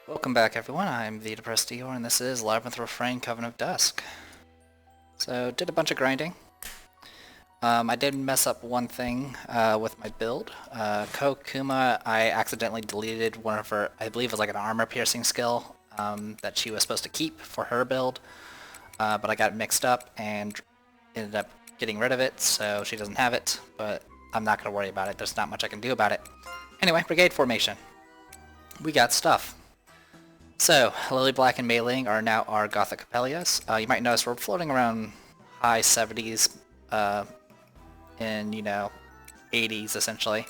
Welcome back, everyone. I'm the Depressed Eeyore, and this is Labyrinth, Refrain, Covenant of Dusk. So, did a bunch of grinding. I did mess up one thing with my build. Kokuma, I accidentally deleted one of her, I believe it was like an armor-piercing skill that she was supposed to keep for her build, but I got mixed up and ended up getting rid of it, so she doesn't have it, but I'm not going to worry about it. There's not much I can do about it. Anyway, brigade formation. We got stuff. So, Lily Black and Mei Ling are now our Gothic Capellias. You might notice we're floating around high 70s and, 80s essentially.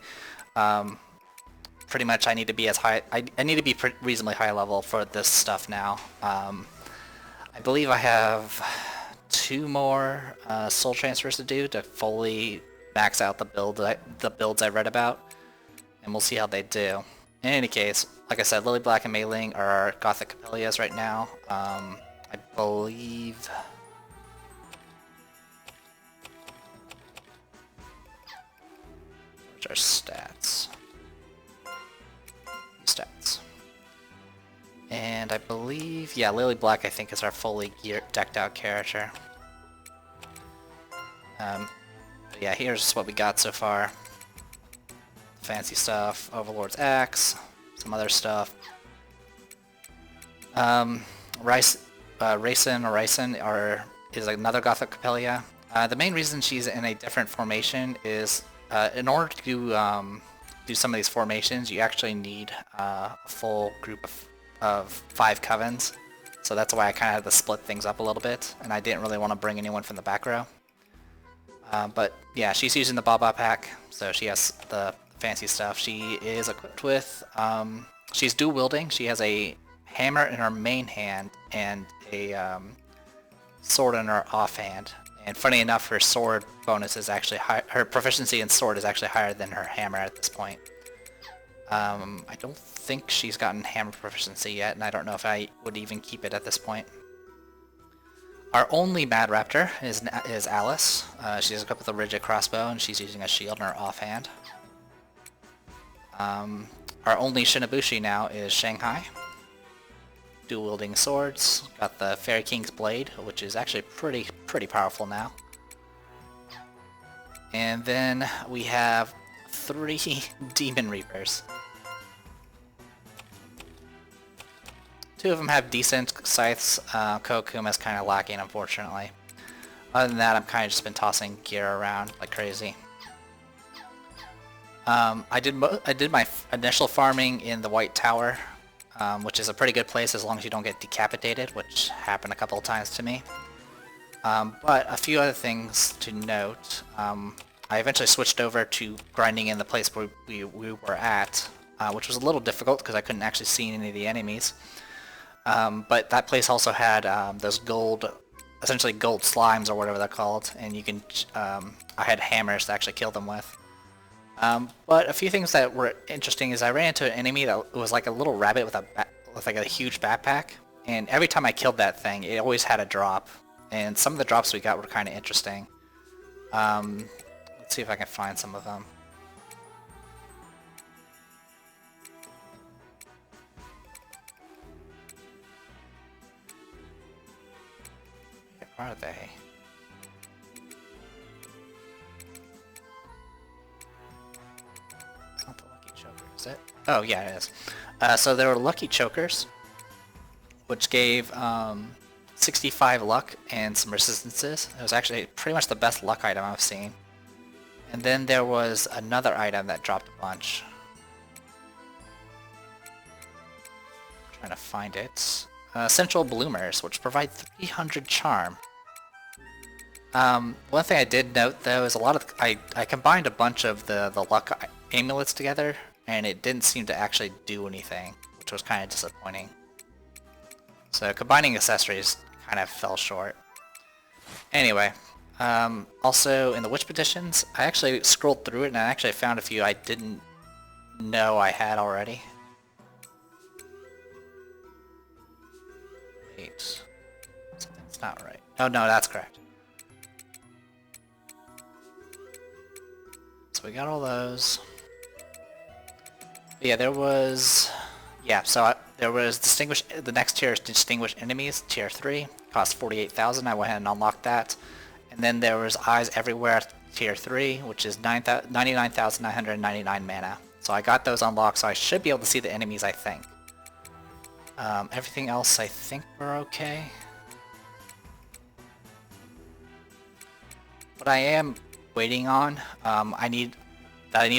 Pretty much I need to be as high, I need to be reasonably high level for this stuff now. I believe I have 2 more soul transfers to do to fully max out the builds I read about, and we'll see how they do. In any case, like I said, Lily Black and Mei Ling are our Gothic Capellias right now. I believe... Where's our stats? Stats. And I believe... Yeah, Lily Black I think is our fully decked out character. But yeah, here's what we got so far. Fancy stuff, Overlord's Axe, some other stuff. Raisin is another Gothic Capellia. The main reason she's in a different formation is in order to do some of these formations, you actually need a full group of 5 covens. So that's why I kind of had to split things up a little bit, and I didn't really want to bring anyone from the back row. But yeah, she's using the Baba pack, so she has the fancy stuff. She is equipped with, she's dual wielding. She has a hammer in her main hand and a sword in her offhand. And funny enough, her sword bonus is actually high. Her proficiency in sword is actually higher than her hammer at this point. I don't think she's gotten hammer proficiency yet, and I don't know if I would even keep it at this point. Our only Mad Raptor is Alice. She's equipped with a rigid crossbow, and she's using a shield in her offhand. Our only Shinabushi now is Shanghai. Dual-wielding swords. Got the Fairy King's Blade, which is actually pretty powerful now. And then we have 3 Demon Reapers. 2 of them have decent scythes. Kokuma's kind of lacking, unfortunately. Other than that, I'm kind of just been tossing gear around like crazy. I did my initial farming in the White Tower, which is a pretty good place as long as you don't get decapitated, which happened a couple of times to me. But a few other things to note. I eventually switched over to grinding in the place where we were at, which was a little difficult because I couldn't actually see any of the enemies. But that place also had those essentially gold slimes or whatever they're called, and you can. I had hammers to actually kill them with. But a few things that were interesting is I ran into an enemy that was like a little rabbit with like a huge backpack, and every time I killed that thing, it always had a drop, and some of the drops we got were kind of interesting. Let's see if I can find some of them. Where are they? It's not the Lucky Choker, is it? Oh, yeah, it is. So there were Lucky Chokers, which gave 65 luck and some resistances. It was actually pretty much the best luck item I've seen. And then there was another item that dropped a bunch. I'm trying to find it. Central Bloomers, which provide 300 charm. One thing I did note though is I combined a bunch of the luck amulets together, and it didn't seem to actually do anything, which was kind of disappointing. So combining accessories kind of fell short. Anyway, also in the Witch Petitions, I actually scrolled through it and I actually found a few I didn't know I had already. Wait, something's not right. Oh no, that's correct. So we got all those. But yeah, there was Yeah, so there was the next tier is Distinguished Enemies, tier 3, cost 48,000. I went ahead and unlocked that. And then there was Eyes Everywhere, tier 3, which is 99,999 mana. So I got those unlocked, so I should be able to see the enemies, I think. Everything else, I think we're okay. What I am waiting on, I need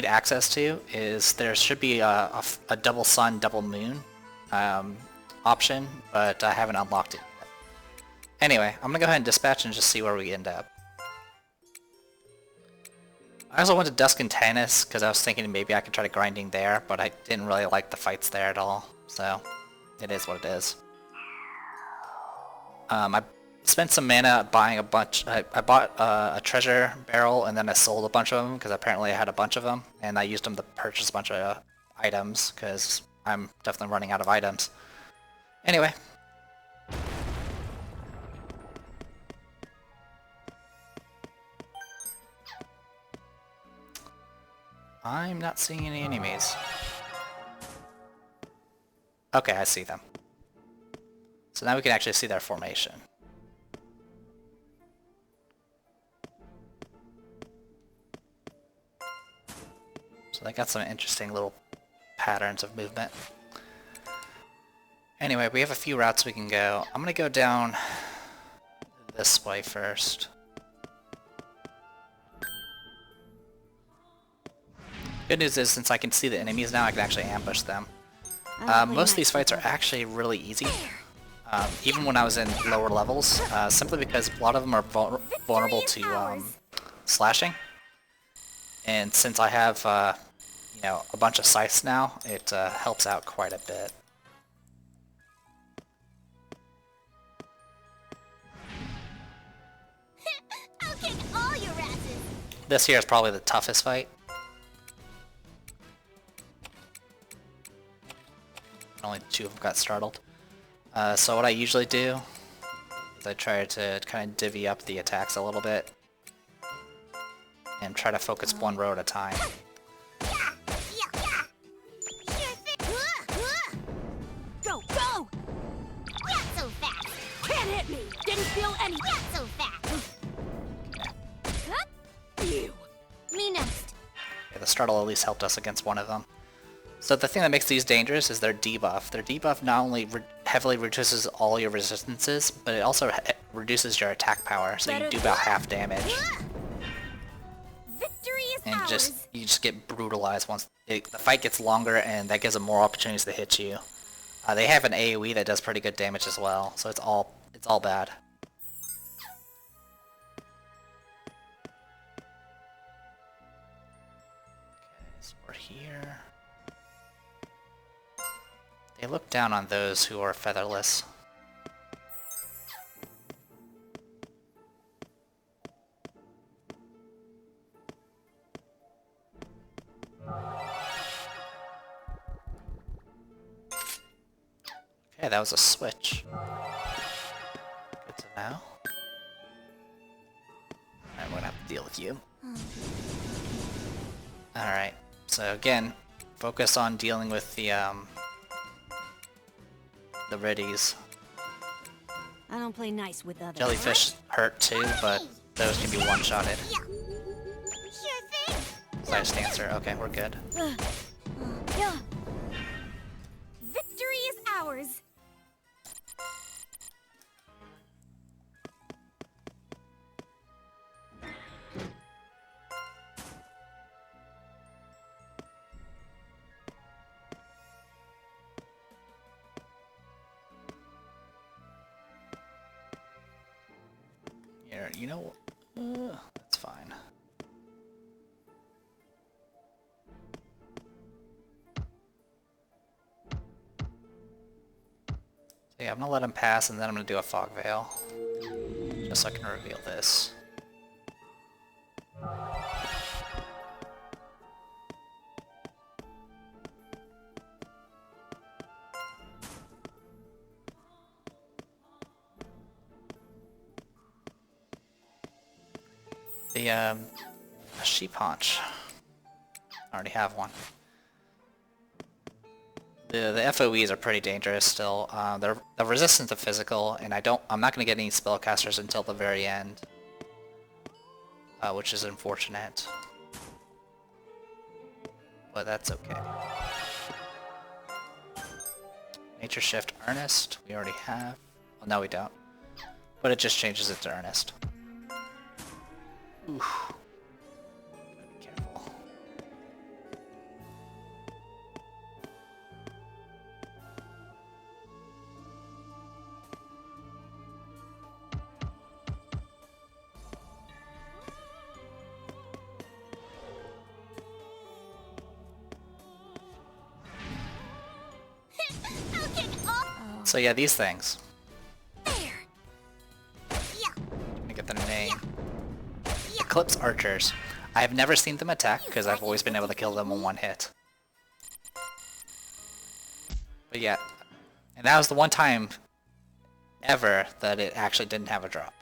access to is there should be a double sun, double moon option, but I haven't unlocked it yet. Anyway, I'm gonna go ahead and dispatch and just see where we end up. I also went to Dusk and Tanis because I was thinking maybe I could try to grinding there, but I didn't really like the fights there at all, so it is what it is. I spent some mana buying a bunch. I bought a treasure barrel and then I sold a bunch of them because apparently I had a bunch of them, and I used them to purchase a bunch of items because I'm definitely running out of items. Anyway. I'm not seeing any enemies. Okay, I see them. So now we can actually see their formation. So they got some interesting little patterns of movement. Anyway, we have a few routes we can go. I'm gonna go down this way first. Good news is, since I can see the enemies now, I can actually ambush them. Most of these fights are actually really easy, even when I was in lower levels, simply because a lot of them are vulnerable to slashing. And since I have, you know, a bunch of scythes now, it helps out quite a bit. I'll kick all your asses. This here is probably the toughest fight. Only 2 of them got startled. So what I usually do is I try to kind of divvy up the attacks a little bit and try to focus one row at a time. Go, go! Not so fast! Can't hit me! Didn't feel any... Not so fast! Huh? Ew. Me next. Yeah, the startle at least helped us against one of them. So the thing that makes these dangerous is their debuff. Their debuff not only heavily reduces all your resistances, but it also reduces your attack power, so you do about half damage. Victory is And ours. you just get brutalized once the fight gets longer, and that gives them more opportunities to hit you. They have an AoE that does pretty good damage as well, so it's all bad. Okay, so we're here. They look down on those who are featherless. Okay, that was a switch. Good to know. I'm gonna have to deal with you. Alright, so again, focus on dealing with the reddies. I don't play nice with others. Jellyfish hurt too, but those can be one-shotted. Sure thing. Flash dancer, okay, we're good. Victory is ours. Here, you know, that's fine. So yeah, I'm gonna let him pass, and then I'm gonna do a fog veil, just so I can reveal this. The sheep haunch. I already have one. The FOEs are pretty dangerous still. They're resistant to physical, and I'm not gonna get any spellcasters until the very end, which is unfortunate. But that's okay. Nature Shift Earnest, we already have. Well, no we don't. But it just changes it to Earnest. Oof. Gotta be careful. I'll kick off. So yeah, these things. There. Yeah. Let me get the name. Yeah. Eclipse Archers. I have never seen them attack because I've always been able to kill them in one hit. But yeah, and that was the one time ever that it actually didn't have a drop.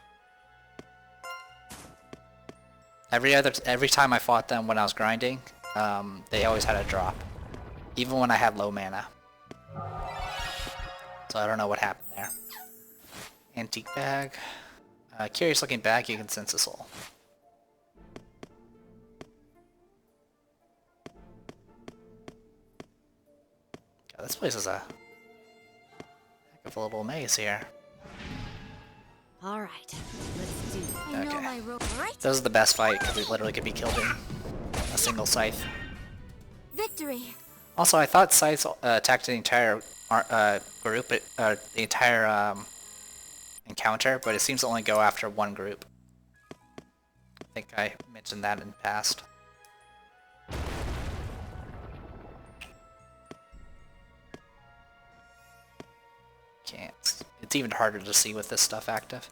Every time I fought them when I was grinding, they always had a drop, even when I had low mana. So I don't know what happened there. Antique bag. Curious looking bag, you can sense a soul. God, this place is a heck of a little maze here. All right, let's do it. I know Okay. my role, right? This is the best fight because we literally could be killed in a single scythe. Victory. Also, I thought scythes attacked the entire group, the entire encounter, but it seems to only go after one group. I think I mentioned that in the past. Can't. It's even harder to see with this stuff active.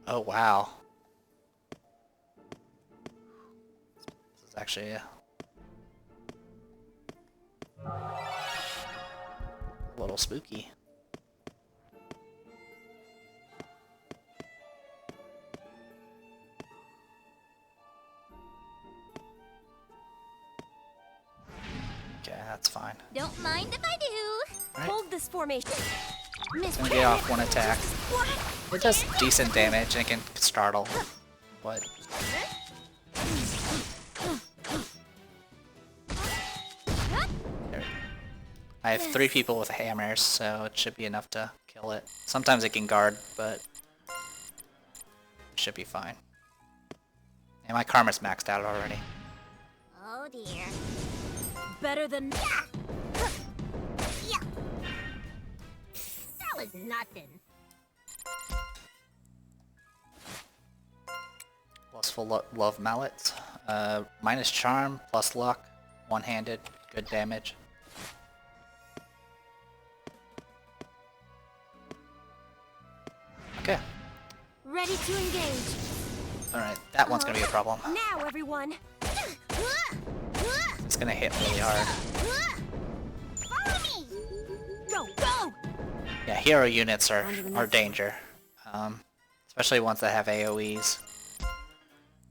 Oh wow. This is actually a little spooky. Okay, that's fine. Don't mind if I do. Right. Hold this formation. Miss. Gonna get off one attack. What? It does decent damage and it can startle, but there. I have 3 people with hammers, so it should be enough to kill it. Sometimes it can guard, but it should be fine. And my karma's maxed out already. Oh dear. Better than. Yeah. Yeah. That was nothing. Lustful Love Mallet. Minus charm, plus luck, one-handed, good damage. Okay. Ready to engage. Alright, that one's gonna be a problem. Now, everyone. It's gonna hit really hard. Follow me. Go, go. Yeah, hero units are danger. Especially ones that have AoEs.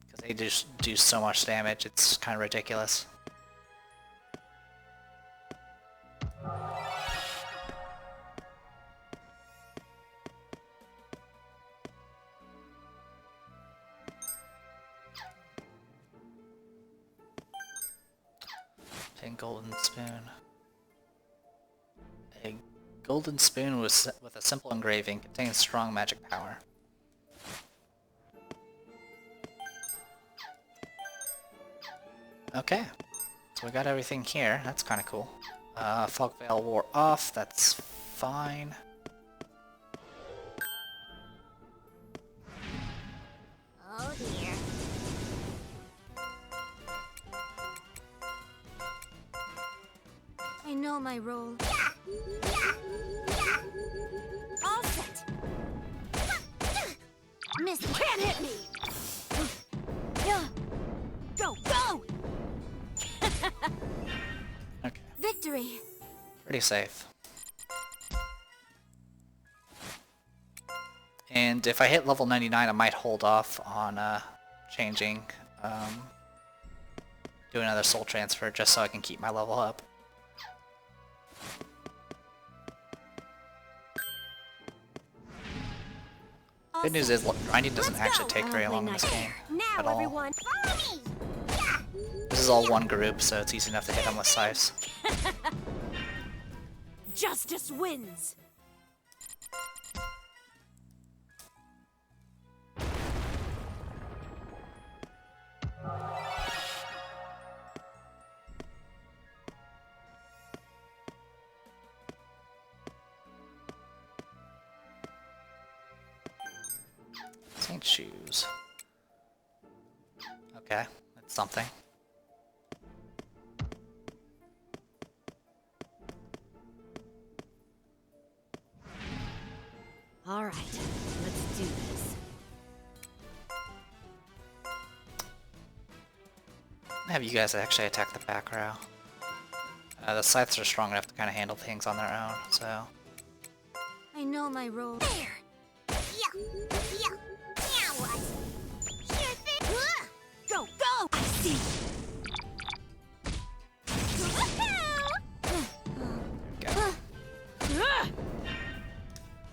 Because they just do so much damage, it's kind of ridiculous. Take golden spoon. A golden spoon with a simple engraving contains strong magic power. Okay, so we got everything here. That's kind of cool. Fog Veil wore off. That's fine. Oh dear. I know my role. All set. Miss, can't hit me. Go, go. Okay, Victory. pretty safe. And if I hit level 99, I might hold off on changing do another soul transfer just so I can keep my level up. Good news is grinding doesn't actually take very long in this game at all. Everyone, follow me. This is all one group, so it's easy enough to hit them with scythes. Justice wins. Saint shoes. Okay, that's something. All right, let's do this. Have you guys actually attack the back row. The scythes are strong enough to kind of handle things on their own, so... I know my role. There. Yeah. Yeah. Now what? Sure thing. Go, go. I see. Go.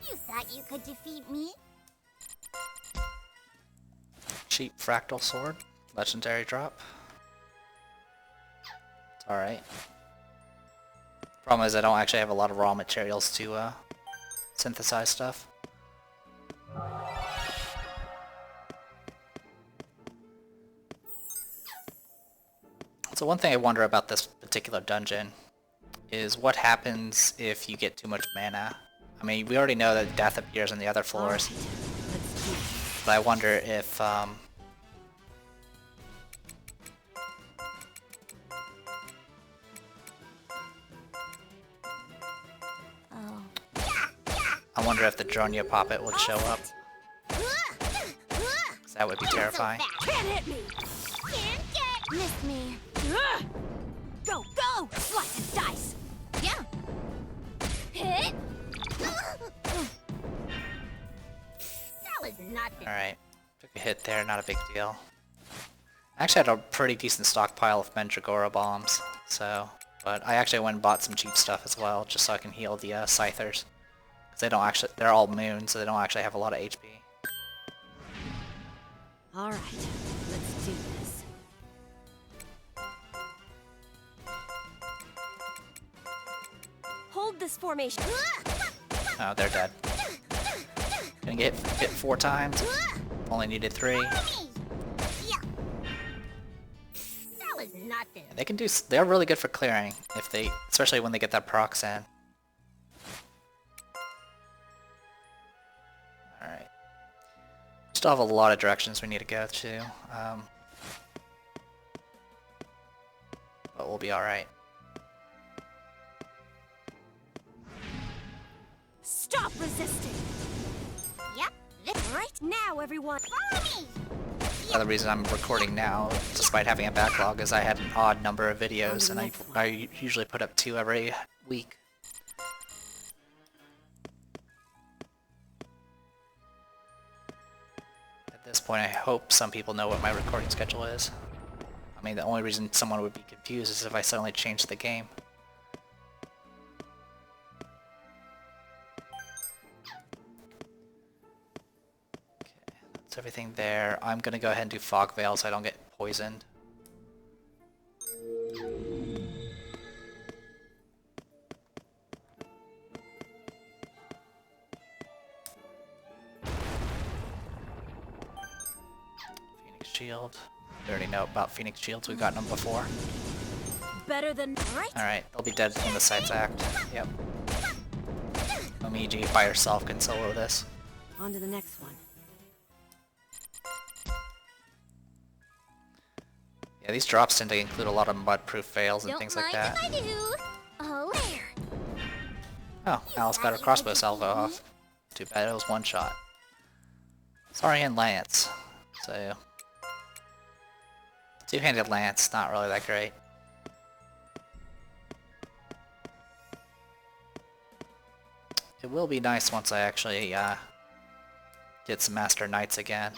You thought you could defeat me? Cheap fractal sword. Legendary drop. It's alright. Problem is I don't actually have a lot of raw materials to synthesize stuff. So one thing I wonder about this particular dungeon is what happens if you get too much mana. I mean, we already know that death appears on the other floors, but I wonder if I wonder if the Dronya Poppet would show up. 'Cause that would be terrifying. Can't hit me. Can't get. Miss me. Go, go. Slice and dice. Yeah. Hit. That was nothing. Alright. Took a hit there, not a big deal. I actually had a pretty decent stockpile of Mandragora bombs, so... But I actually went and bought some cheap stuff as well, just so I can heal the Scythers. Because they don't actually... They're all moon, so they don't actually have a lot of HP. Alright, let's do this. Hold this formation. Oh, they're dead. Gonna get hit 4 times. Only needed 3. That was nothing. They can do... They're really good for clearing, if they... Especially when they get that procs in. Alright. Still have a lot of directions we need to go to. But we'll be alright. Stop resisting! Yep. Right now, everyone, follow me! Another reason I'm recording now, despite having a backlog, is I had an odd number of videos, and I usually put up 2 every week. At this point, I hope some people know what my recording schedule is. I mean, the only reason someone would be confused is if I suddenly changed the game. Everything there. I'm gonna go ahead and do Fog Veil so I don't get poisoned. Phoenix Shield. We already know about Phoenix Shields, we've gotten them before. Better than right? Alright, they'll be dead when the sights act. Yep. Omiji by herself can solo this. On to the next one. Yeah, these drops tend to include a lot of mud-proof veils and things like that. Don't mind if I do. Oh, there. Oh, Alice got her crossbow salvo off. Too bad it was one shot. Sorry, and Lance. So... Two-handed Lance, not really that great. It will be nice once I actually get some Master Knights again.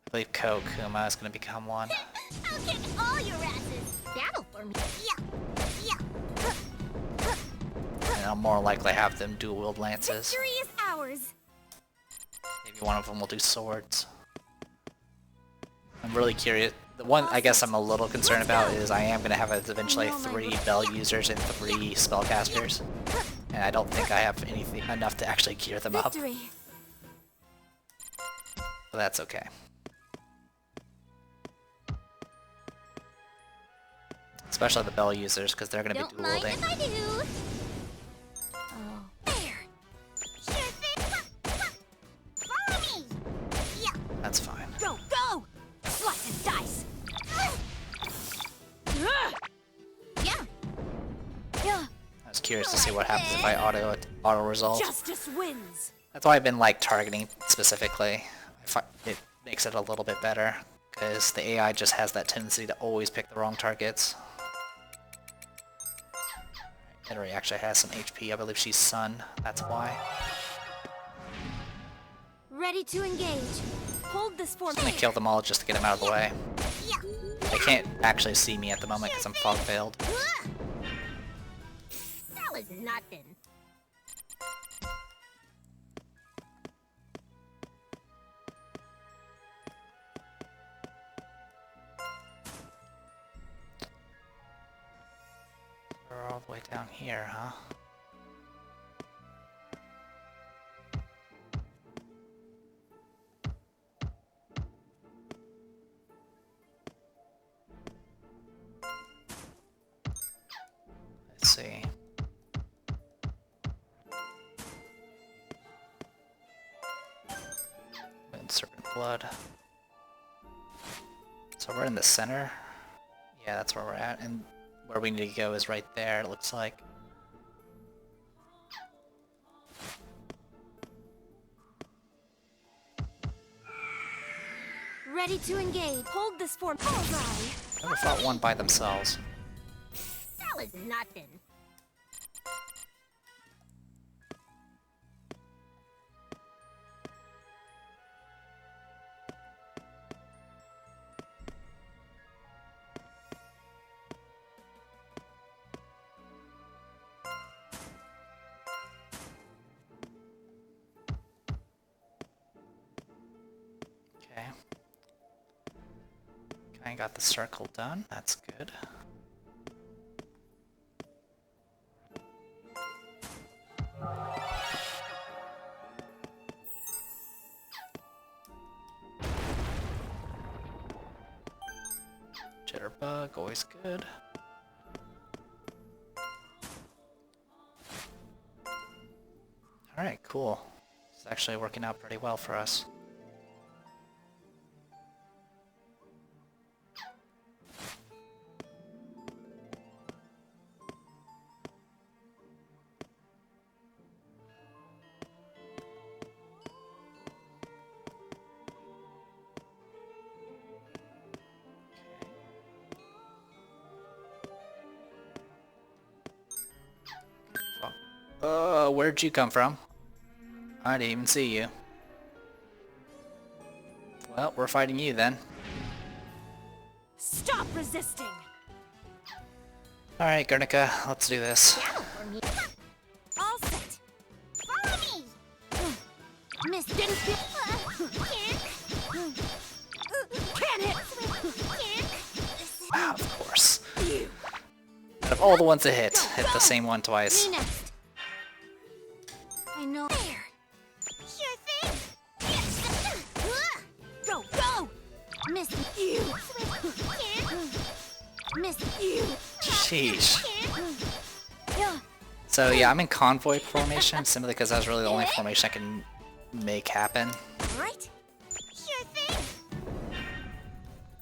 I believe Ko Kuma is going to become one. I'll kick all your asses. Battle for me. Yeah. And I'll more likely have them dual wield lances. Victory is ours. Maybe one of them will do swords. I'm really curious. The one I guess I'm a little concerned about is I am going to have eventually 3 bell users and 3 spellcasters. And I don't think I have anything enough to actually gear them up. Victory. But that's okay. Especially the bell users, because they're going to be Don't dual mind wielding. if I do. Oh. There. Sure thing. Follow me. Yeah. That's fine. Go, go! Slice and dice. Yeah. Yeah. I was curious to see what happens if I auto resolve. Justice wins. That's why I've been like targeting specifically. It makes it a little bit better because the AI just has that tendency to always pick the wrong targets. Henry actually has some HP. I believe she's Sun. That's why. Ready to engage. Hold this for I'm gonna kill them all just to get them out of the way. They can't actually see me at the moment because I'm fog veiled. That was nothing. We're all the way down here, huh? Let's see. Wind Serpent Blood. So we're in the center. Yeah, that's where we're at, and where we need to go is right there, it looks like. Ready to engage. Hold this for bullseye. Never fought one by themselves. That was nothing. Okay. I got the circle done. That's good. Jitterbug, always good. Alright, cool. It's actually working out pretty well for us. Where'd you come from? I didn't even see you. Well, we're fighting you then. Stop resisting. Alright, Guernica, let's do this. All set. Follow me. Miss didn't Can hit. Wow, of course. Out of all the ones that hit the same one twice. Me next. I know. There. Sure thing. Yes. Go, go. Miss you. Miss you. Sheesh. Yeah. So yeah, I'm in convoy formation simply because that's really the only formation I can make happen. Right. Sure thing.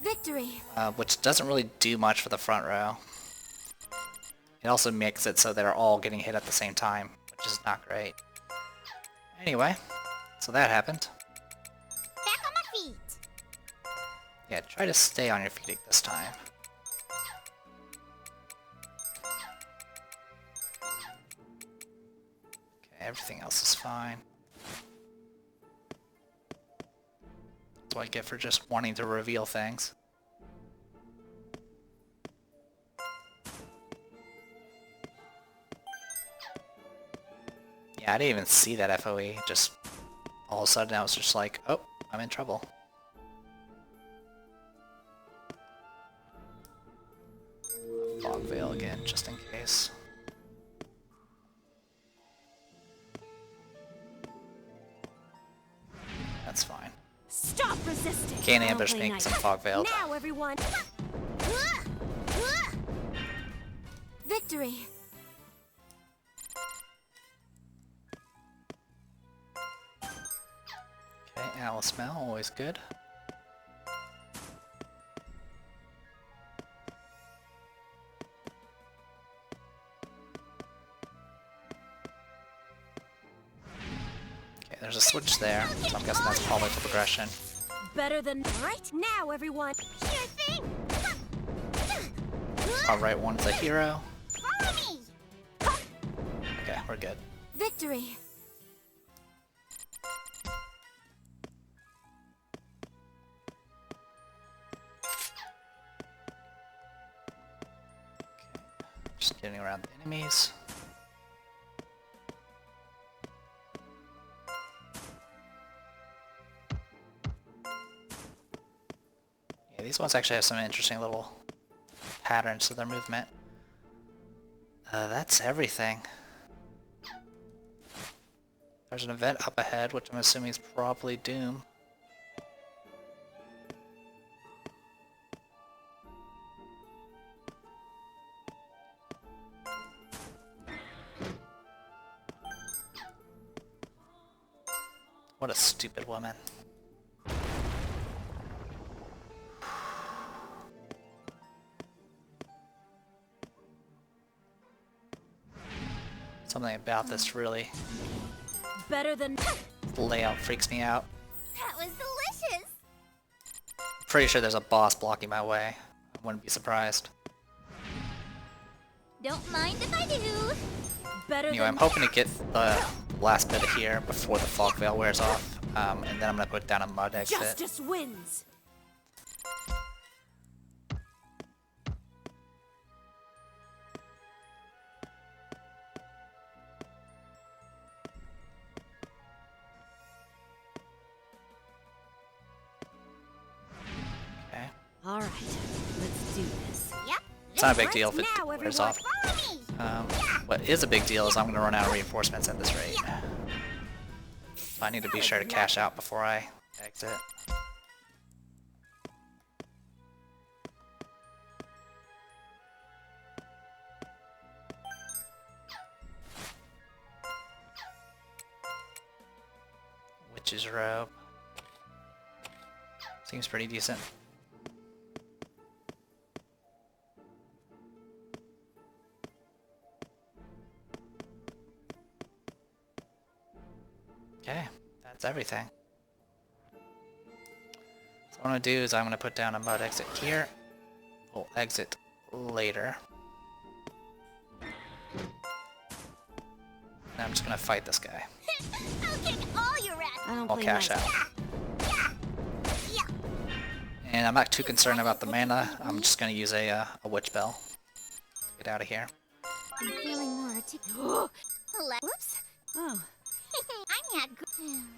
Victory. Which doesn't really do much for the front row. It also makes it so they're all getting hit at the same time, which is not great. Anyway, so that happened. Back on my feet. Yeah, try to stay on your feet this time. Okay, everything else is fine. That's what I get for just wanting to reveal things. Yeah, I didn't even see that FOE. Just all of a sudden I was just like, oh, I'm in trouble. Fog Veil again, just in case. That's fine. Stop resisting. Can't I don't ambush play me nice. because I'm Fog Veiled. Now, everyone. Victory. Okay, Owl Smell, always good. Okay, there's a switch there, so I'm guessing that's probably for progression. Better than right now, everyone. Sure thing. Alright, one's a hero. Follow me. Okay, we're good. Victory. Just getting around the enemies. Yeah, these ones actually have some interesting little patterns to their movement. That's everything. There's an event up ahead, which I'm assuming is probably Doom. What a stupid woman. Something about this really, Better than. the layout freaks me out. That was delicious. Pretty sure there's a boss blocking my way. I wouldn't be surprised. Don't mind if I do. Better Anyway, I'm hoping to get the last bit of here before the fog veil wears off, and then I'm gonna put down a mud exit. Justice wins. Okay. All right, let's do this. Yep. It's not a big deal if it Now, wears everyone, off. follow me. What is a big deal is I'm gonna run out of reinforcements at this rate. So I need to be sure to cash out before I exit. Witch's robe. Seems pretty decent. Okay, that's everything. So what I'm gonna do is I'm gonna put down a mud exit here. We'll exit later. And I'm just gonna fight this guy. I'll kick all your ass. I don't I'll play cash nice. out. And I'm not too concerned about the mana. I'm just gonna use a witch bell. Get out of here. I'm feeling more articulate. Whoops. Oh. I'm not good.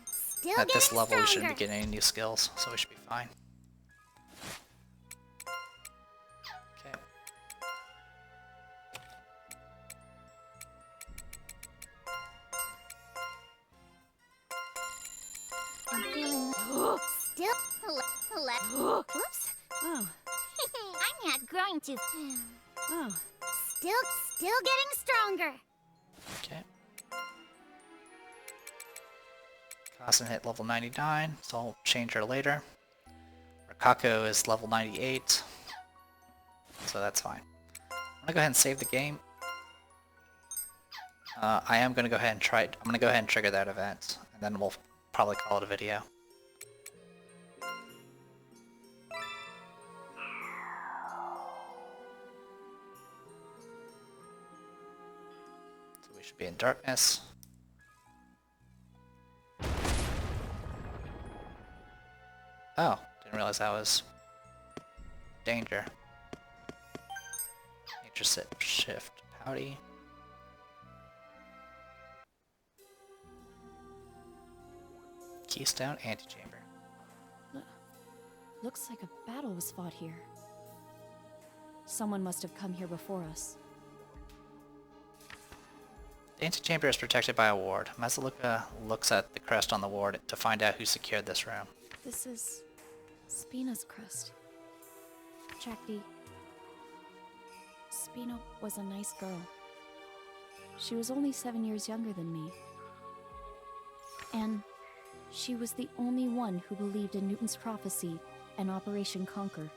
Still At this getting level, we stronger. shouldn't be getting any new skills, so we should be fine. Okay. I'm feeling still. Whoops. Oh. I'm not growing too. Oh. Still getting stronger. Okay. Kasen hit level 99, so I'll change her later. Rikako is level 98, so that's fine. I'm gonna go ahead and save the game. I am gonna go ahead and try. I'm gonna go ahead and trigger that event, and then we'll probably call it a video. So we should be in darkness. Oh, didn't realize that was danger. Nature shift pouty. Keystone Antechamber. Looks like a battle was fought here. Someone must have come here before us. The antechamber is protected by a ward. Mesaluka looks at the crest on the ward to find out who secured this room. This is Spina's crest. Chakti. Spina was a nice girl. She was only 7 years younger than me. And she was the only one who believed in Newton's prophecy and Operation Conquer.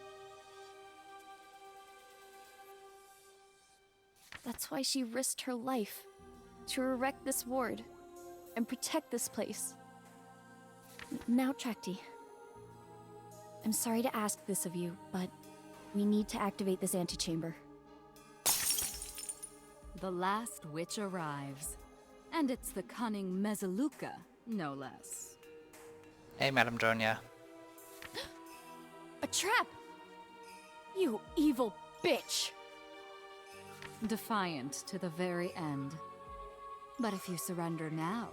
That's why she risked her life to erect this ward and protect this place. Now, Chakti, I'm sorry to ask this of you, but we need to activate this antechamber. The last witch arrives. And it's the cunning Mesaluka, no less. Hey, Madame Dronya. A trap! You evil bitch! Defiant to the very end. But if you surrender now,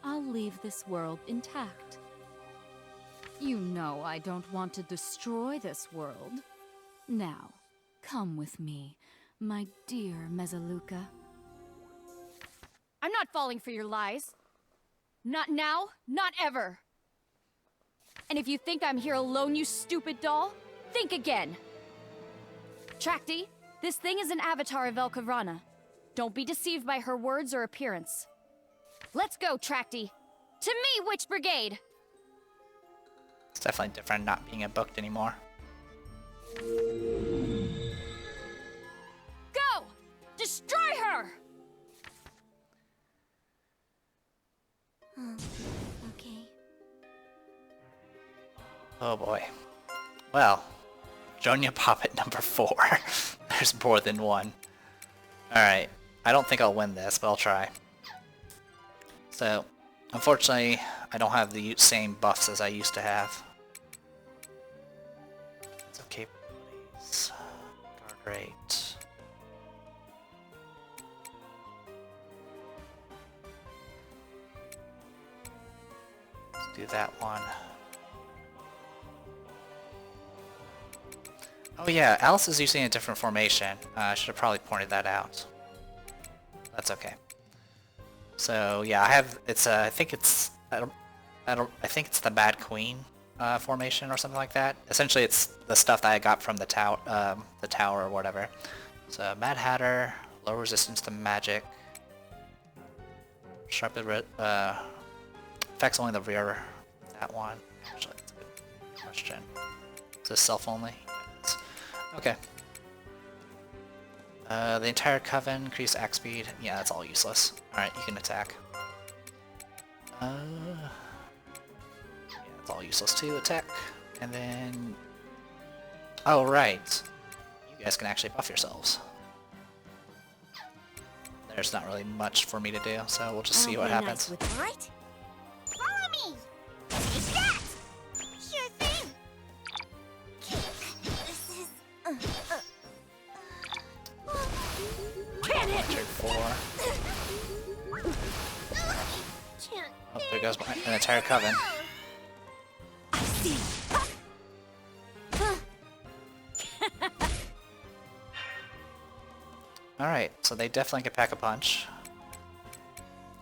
I'll leave this world intact. You know I don't want to destroy this world. Now, come with me, my dear Mesaluka. I'm not falling for your lies. Not now, not ever. And if you think I'm here alone, you stupid doll, think again. Chakti, this thing is an avatar of Velkavrana. Don't be deceived by her words or appearance. Let's go, Chakti. To me, Witch Brigade! It's definitely different not being booked anymore. Go! Destroy her! Okay. Oh boy. Well, Dronya Poppet number 4. There's more than one. Alright, I don't think I'll win this, but I'll try. So, unfortunately, I don't have the same buffs as I used to have. So, capabilities. Guard rate. Let's do that one. Oh yeah, Alice is using a different formation. I should have probably pointed that out. That's okay. So yeah, I have. It's I think it's. I think it's the Mad Queen formation or something like that. Essentially, it's the stuff that I got from the tower or whatever. So Mad Hatter, low resistance to magic. Sharp affects only the rear. That one. Actually, that's a good question. Is this self only? Okay. The entire coven, increase axe speed. Yeah, that's all useless. Alright, you can attack. Yeah, that's all useless too. Attack. And then... Oh, right. You guys can actually buff yourselves. There's not really much for me to do, so we'll just see what happens. Nice right? Follow me! Take that! Sure thing! This is... Can't hit Turn 4. Can't Oh, there goes an entire coven. I see. Alright, so they definitely can pack a punch.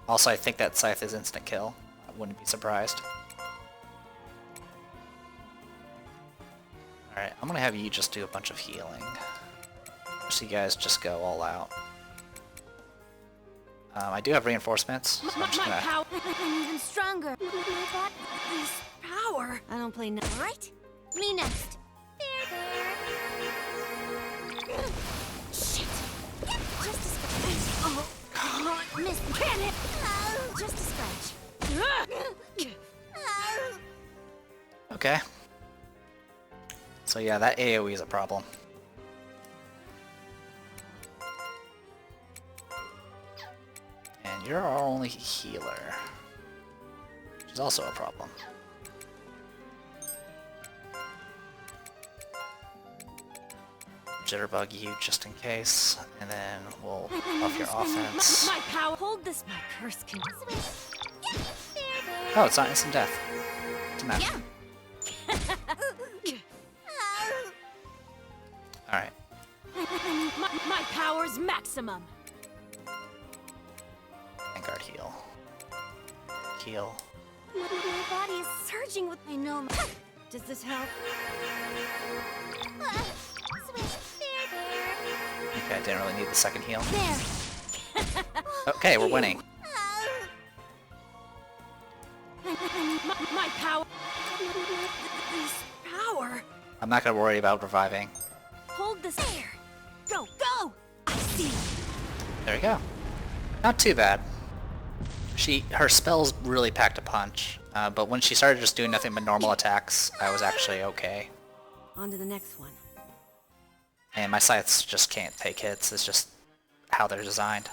Also, I think that Scythe is instant kill. I wouldn't be surprised. Alright, I'm gonna have you just do a bunch of healing. So you guys just go all out. I do have reinforcements, so I'm just gonna... I'm even stronger. This power. I don't play no. Right? Me next. There. Shit. Just a scratch. Oh, come on, miss. Can it? Oh, just a scratch. Oh. Okay. So yeah, that AoE is a problem. And you're our only healer, which is also a problem. Jitterbug you just in case, and then we'll buff your offense. My power. Hold this. My curse can. Oh, it's not instant death. to know. Yeah. Alright. My power's maximum. Vanguard heal. Heal. My body is surging with. I know. Does this help? Switch. There. Okay, I didn't really need the second heal. There. Okay, we're winning. My power. This power. I'm not gonna worry about reviving. Hold this. There. Go. Go. I see. There we go. Not too bad. Her spells really packed a punch, but when she started just doing nothing but normal attacks, I was actually okay. On to the next one. And my scythes just can't take hits, it's just how they're designed.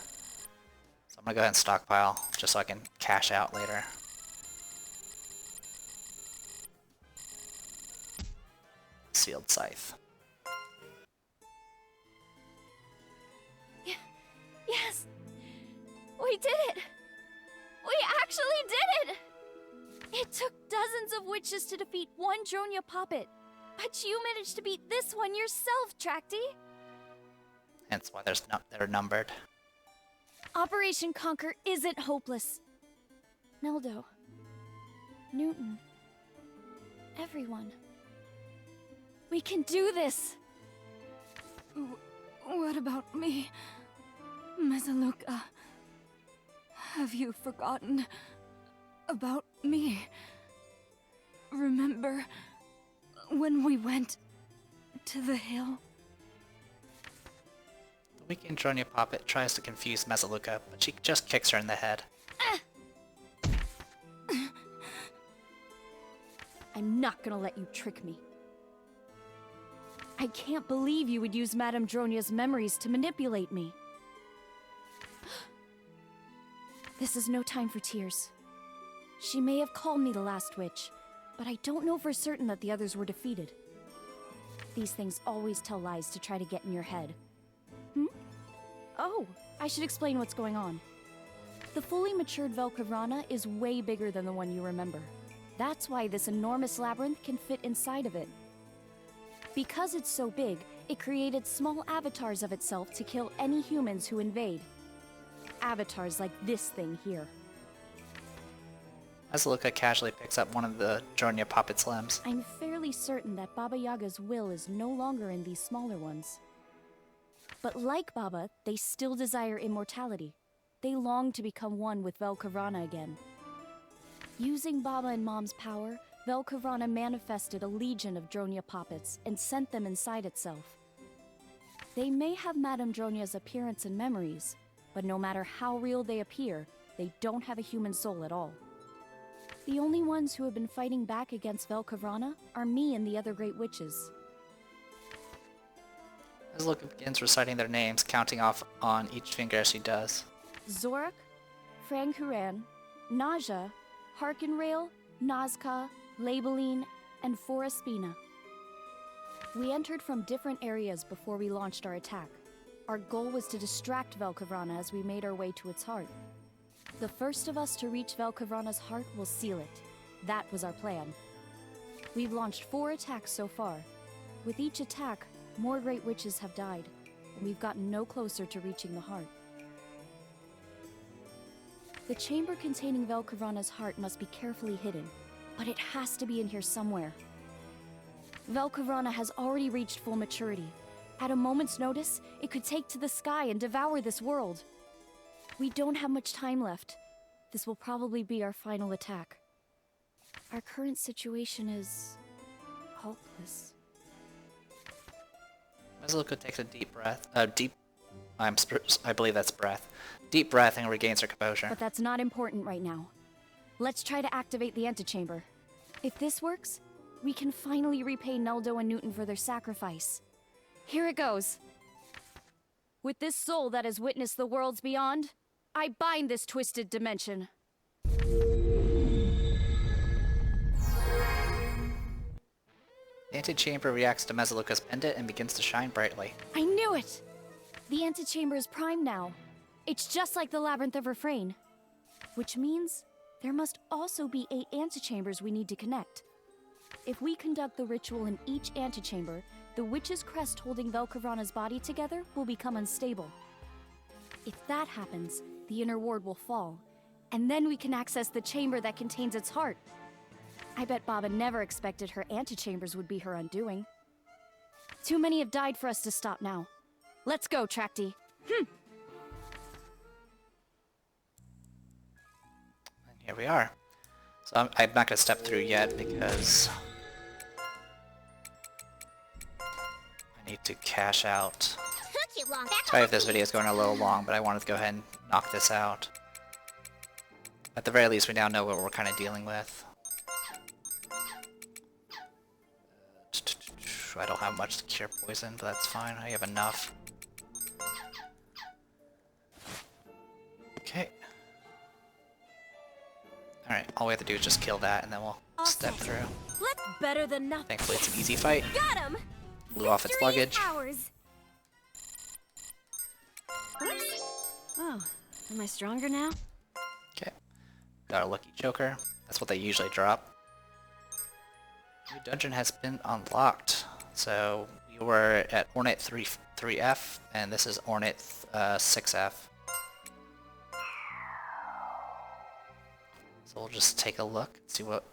So I'm gonna go ahead and stockpile, just so I can cash out later. Sealed scythe. Yes! We did it! We actually did it! It took dozens of witches to defeat one Dronya puppet. But you managed to beat this one yourself, Trakti! Hence why they're numbered. Operation Conquer isn't hopeless. Neldo. Newton. Everyone. We can do this! What about me? Mesaluka, have you forgotten about me? Remember when we went to the hill? The weakened Dronya puppet tries to confuse Mesaluka, but she just kicks her in the head. I'm not gonna let you trick me. I can't believe you would use Madame Dronya's memories to manipulate me. This is no time for tears. She may have called me the last witch, but I don't know for certain that the others were defeated. These things always tell lies to try to get in your head. Oh, I should explain what's going on. The fully matured Velkavrana is way bigger than the one you remember. That's why this enormous labyrinth can fit inside of it. Because it's so big, it created small avatars of itself to kill any humans who invade. Avatars like this thing here. Mesaluka casually picks up one of the Dronya puppet's limbs. I'm fairly certain that Baba Yaga's will is no longer in these smaller ones. But like Baba, they still desire immortality. They long to become one with Velkavrana again. Using Baba and Mom's power, Velkavrana manifested a legion of Dronya puppets and sent them inside itself. They may have Madame Dronya's appearance and memories, but no matter how real they appear, they don't have a human soul at all. The only ones who have been fighting back against Velkavrana are me and the other great witches. Mesaluka begins reciting their names, counting off on each finger as she does. Zorak, Frankuran, Naja, Harkenrail, Nazca, Labeline, and Foraspina. We entered from different areas before we launched our attack. Our goal was to distract Velkavrana as we made our way to its heart. The first of us to reach Velkavrana's heart will seal it. That was our plan. We've launched 4 attacks so far. With each attack, more great witches have died, and we've gotten no closer to reaching the heart. The chamber containing Velkavrana's heart must be carefully hidden, but it has to be in here somewhere. Velkavrana has already reached full maturity. At a moment's notice, it could take to the sky and devour this world. We don't have much time left. This will probably be our final attack. Our current situation is hopeless. Mesaluka takes a deep breath. I believe that's breath. Deep breath and regains her composure. But that's not important right now. Let's try to activate the antechamber. If this works, we can finally repay Neldo and Newton for their sacrifice. Here it goes. With this soul that has witnessed the worlds beyond, I bind this twisted dimension. The antechamber reacts to Mesaluka's pendant and begins to shine brightly. I knew it! The antechamber is primed now. It's just like the Labyrinth of Refrain. Which means there must also be 8 antechambers we need to connect. If we conduct the ritual in each antechamber, the witch's crest holding Velkavrana's body together will become unstable. If that happens, the inner ward will fall, and then we can access the chamber that contains its heart. I bet Baba never expected her antechambers would be her undoing. Too many have died for us to stop now. Let's go, Trakti. And here we are. So I'm not going to step through yet because I need to cash out. Took you long. Sorry if this video is going a little long, but I wanted to go ahead and knock this out. At the very least, we now know what we're kind of dealing with. I don't have much to cure poison, but that's fine. I have enough. Okay. Alright, all we have to do is just kill that, and then we'll step through. Let's better than nothing. Thankfully, it's an easy fight. Got him. Blew off its luggage. Ours. Oops. Oh, am I stronger now? Okay. Got a lucky joker. That's what they usually drop. New dungeon has been unlocked. So we were at Ornate 3F, and this is Ornate 6F. So we'll just take a look and see what...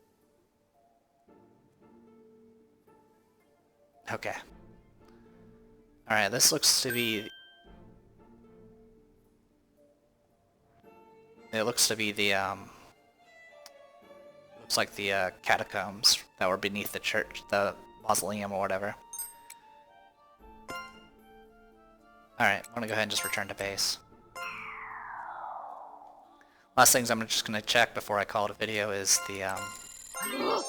Okay. Alright, this looks to be... It looks to be the, looks like the, catacombs that were beneath the church, the mausoleum or whatever. Alright, I'm gonna go ahead and just return to base. Last things I'm just gonna check before I call it a video is the, Still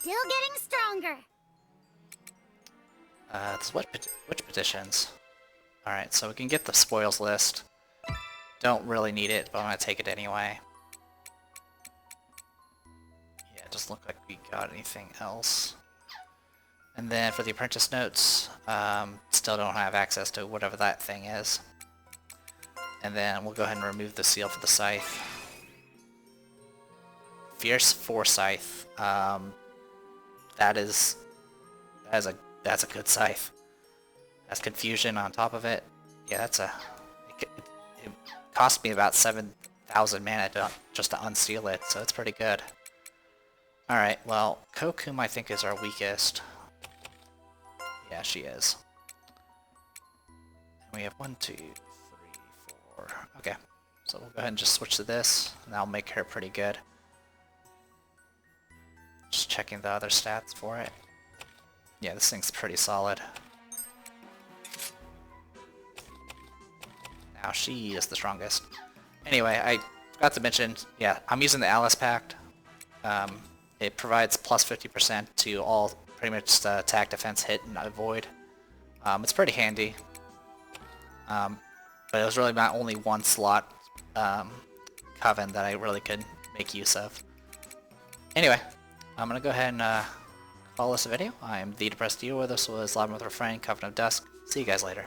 getting stronger. it's which petitions? Alright, so we can get the spoils list. Don't really need it, but I'm gonna take it anyway. Yeah, it doesn't look like we got anything else. And then for the apprentice notes, still don't have access to whatever that thing is. And then we'll go ahead and remove the seal for the scythe. Fierce Forsyth. That's a good scythe. Has confusion on top of it. Yeah, that's a... It cost me about 7,000 mana just to unseal it, so it's pretty good. Alright, well, Kokum I think is our weakest. Yeah, she is. And we have 1, 2, 3, 4... Okay, so we'll go ahead and just switch to this, and that'll make her pretty good. Just checking the other stats for it. Yeah, this thing's pretty solid. Now she is the strongest. Anyway, I forgot to mention, yeah, I'm using the Alice Pact. It provides plus 50% to all pretty much the attack, defense, hit, and avoid. It's pretty handy. But it was really my only one slot coven that I really could make use of. Anyway, I'm gonna go ahead and call this a video. I'm the Depressed Dealer. This was Labyrinth, Refrain, Coven of Dusk. See you guys later.